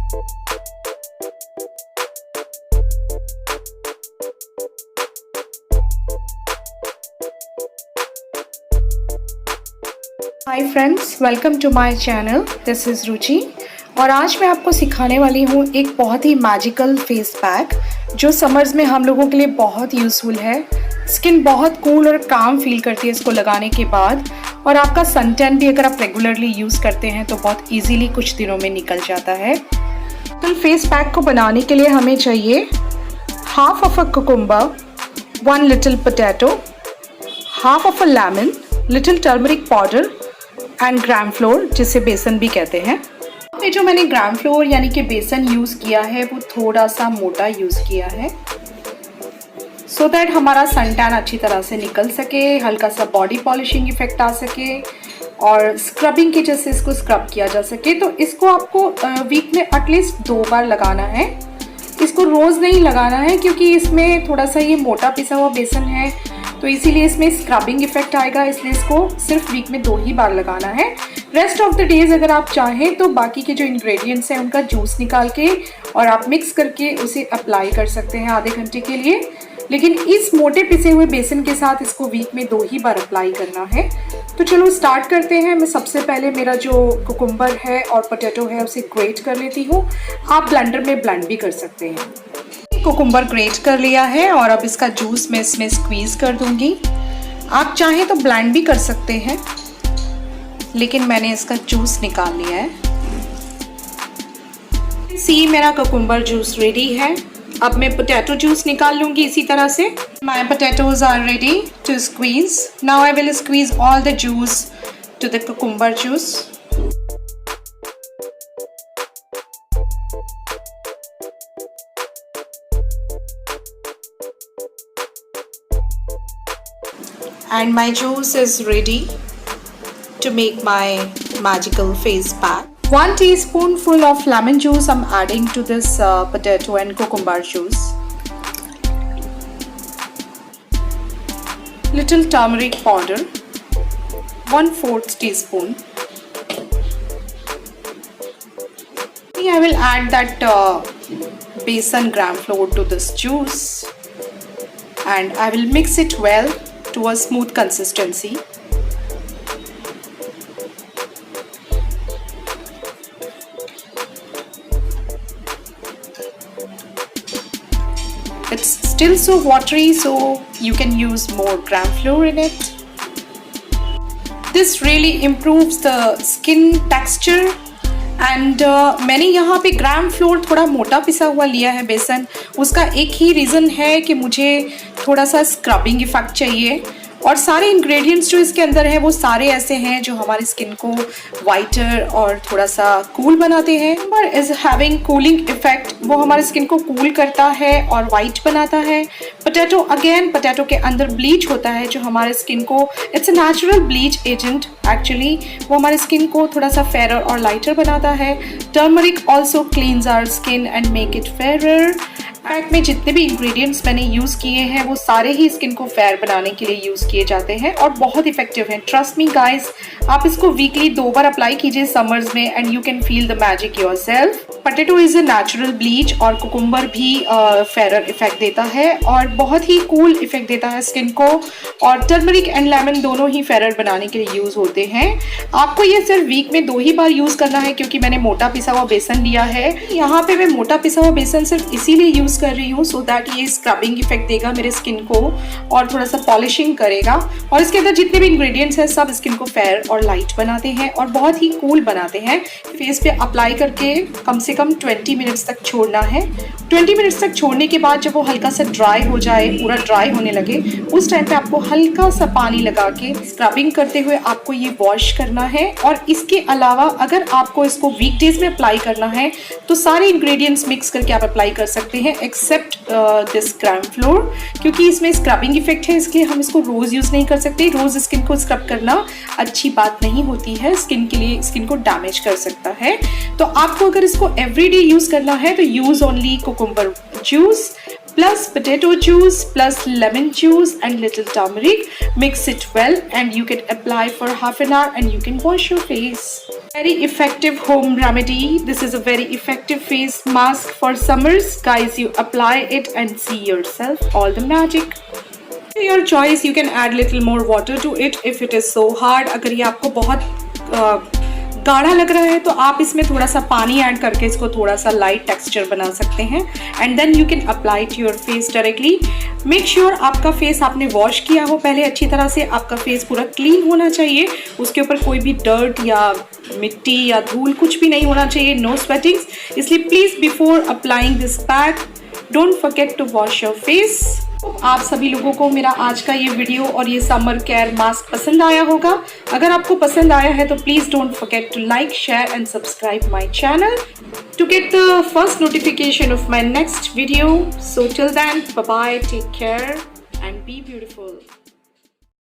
Hi friends, welcome to my channel. This is Ruchi और आज मैं आपको सिखाने वाली हूँ एक बहुत ही मैजिकल फेस पैक जो समर्स में हम लोगों के लिए बहुत यूज़फुल है। स्किन बहुत कूल और काम फील करती है इसको लगाने के बाद, और आपका सन टैन भी अगर आप रेगुलरली यूज़ करते हैं तो बहुत ईजीली कुछ दिनों में निकल जाता है। तो फेस पैक को बनाने के लिए हमें चाहिए half of a cucumber, 1 little potato, half of a lemon, little turmeric powder and gram floor जिसे बेसन भी कहते हैं। ये जो मैंने ग्राम फ्लोर यानी कि बेसन यूज़ किया है वो थोड़ा सा मोटा यूज़ किया है सो दैट हमारा सन टैन अच्छी तरह से निकल सके, हल्का सा बॉडी पॉलिशिंग इफेक्ट आ सके और स्क्रबिंग के जैसे इसको स्क्रब किया जा सके। तो इसको आपको वीक में एटलीस्ट 2 बार लगाना है। इसको रोज़ नहीं लगाना है क्योंकि इसमें थोड़ा सा ये मोटा पिसा हुआ बेसन है तो इसीलिए इसमें स्क्रबिंग इफेक्ट आएगा, इसलिए इसको सिर्फ वीक में 2 ही बार लगाना है। रेस्ट ऑफ द डेज अगर आप चाहें तो बाकी के जो इंग्रेडिएंट्स हैं उनका जूस निकाल के और आप मिक्स करके उसे अप्लाई कर सकते हैं आधे घंटे के लिए, लेकिन इस मोटे पिसे हुए बेसन के साथ इसको वीक में 2 ही बार अप्लाई करना है। तो चलो स्टार्ट करते हैं। मैं सबसे पहले मेरा जो कुकुम्बर है और पोटैटो है उसे ग्रेट कर लेती हूँ। आप ब्लेंडर में ब्लेंड भी कर सकते हैं। कुकुम्बर ग्रेट कर लिया है और अब इसका जूस मैं इसमें स्क्वीज कर दूंगी। आप चाहें तो ब्लेंड भी कर सकते हैं, लेकिन मैंने इसका जूस निकाल लिया है। सी मेरा कुकुम्बर जूस रेडी है। अब मैं पोटैटो जूस निकाल लूंगी इसी तरह से। My potatoes are ready to squeeze. Now I will squeeze all the juice to the cucumber juice. And my juice is ready to make my magical face pack. 1 teaspoonful of lemon juice I'm adding to this potato and cucumber juice. Little turmeric powder, 1/4 teaspoon. I will add that besan gram flour to this juice and I will mix it well to a smooth consistency. It's still so watery, so you can use more gram flour in it. This really improves the skin texture and मैंने यहाँ पे ग्राम floor थोड़ा मोटा पिसा हुआ लिया है बेसन। उसका एक ही रीज़न है कि मुझे थोड़ा सा स्क्रबिंग इफेक्ट चाहिए और सारे इंग्रेडिएंट्स जो इसके अंदर हैं वो सारे ऐसे हैं जो हमारी स्किन को वाइटर और थोड़ा सा कूल बनाते हैं। Cucumber is having cooling effect, वो हमारी स्किन को कूल करता है और वाइट बनाता है। पोटैटो अगेन, पोटैटो के अंदर ब्लीच होता है जो हमारे स्किन को, it's a natural bleach agent actually, वो हमारे स्किन को थोड़ा सा फेरर और लाइटर बनाता है। Turmeric also cleans our skin and make it fairer. Pack में जितने भी इंग्रेडिएंट्स मैंने यूज़ किए हैं वो सारे ही स्किन को फेयर बनाने के लिए यूज़ किए जाते हैं और बहुत इफेक्टिव हैं। ट्रस्ट मी गाइस, आप इसको वीकली 2 बार अप्लाई कीजिए समर्स में and you can feel the magic yourself. Potato is a natural bleach और कुकुम्बर भी फेरर इफेक्ट देता है और बहुत ही कूल इफेक्ट देता है स्किन को, और टर्मरिक एंड लेमन दोनों ही फेरर बनाने के लिए यूज़ होते हैं। आपको ये सिर्फ वीक में 2 ही बार यूज़ करना है क्योंकि मैंने मोटा पिसा हुआ बेसन लिया है। यहाँ पे मैं मोटा पिसा हुआ बेसन सिर्फ इसीलिए यूज़ कर रही हूँ सो दैट ये स्क्रबिंग इफेक्ट देगा मेरे स्किन को और थोड़ा सा पॉलिशिंग करेगा, और इसके अंदर जितने भी इंग्रेडिएंट्स हैं सब स्किन को फेयर और लाइट बनाते हैं और बहुत ही कूल बनाते हैं। फेस पे अप्लाई करके कम से कम 20 मिनट्स तक छोड़ना है। 20 मिनट्स तक छोड़ने के बाद जब वो हल्का सा ड्राई हो जाए, पूरा ड्राई होने लगे, उस टाइम पे आपको हल्का सा पानी लगा के स्क्रबिंग करते हुए आपको ये वॉश करना है। और इसके अलावा अगर आपको इसको वीकडेज में अप्लाई करना है तो सारे इंग्रेडिएंट्स मिक्स करके आप अप्लाई कर सकते हैं एक्सेप्ट दिस ग्राम फ्लोर, क्योंकि इसमें स्क्रबिंग इफेक्ट है इसलिए हम इसको रोज़ यूज़ नहीं कर सकते। रोज़ स्किन को स्क्रब करना अच्छी बात नहीं होती है, स्किन के लिए स्किन को डैमेज कर सकता है। तो आपको अगर इसको एवरीडे यूज़ करना है तो use only cucumber juice plus potato juice plus lemon juice and little turmeric. Mix it well and you can apply for half an hour and you can wash your face. Very effective home remedy. This is a very effective face mask for summers. Guys, you apply it and see yourself all the magic. Your choice, you can add little more water to it if it is so hard. अगर ये आपको बहुत गाढ़ा लग रहा है तो आप इसमें थोड़ा सा पानी ऐड करके इसको थोड़ा सा लाइट टेक्सचर बना सकते हैं and then you can apply to your face directly. Make sure आपका फेस आपने वॉश किया हो पहले अच्छी तरह से. आपका फेस पूरा क्लीन होना चाहिए, उसके ऊपर कोई भी डर्ट या मिट्टी या धूल कुछ भी नहीं होना चाहिए. No sweatings. इसलिए please before applying this pack don't forget to wash your face. आप सभी लोगों को मेरा आज का ये वीडियो और ये समर केयर मास्क पसंद आया होगा. अगर आपको पसंद आया है तो please don't forget to like, share and subscribe my channel to get the first notification of my next video. So till then, bye bye, take care and be beautiful.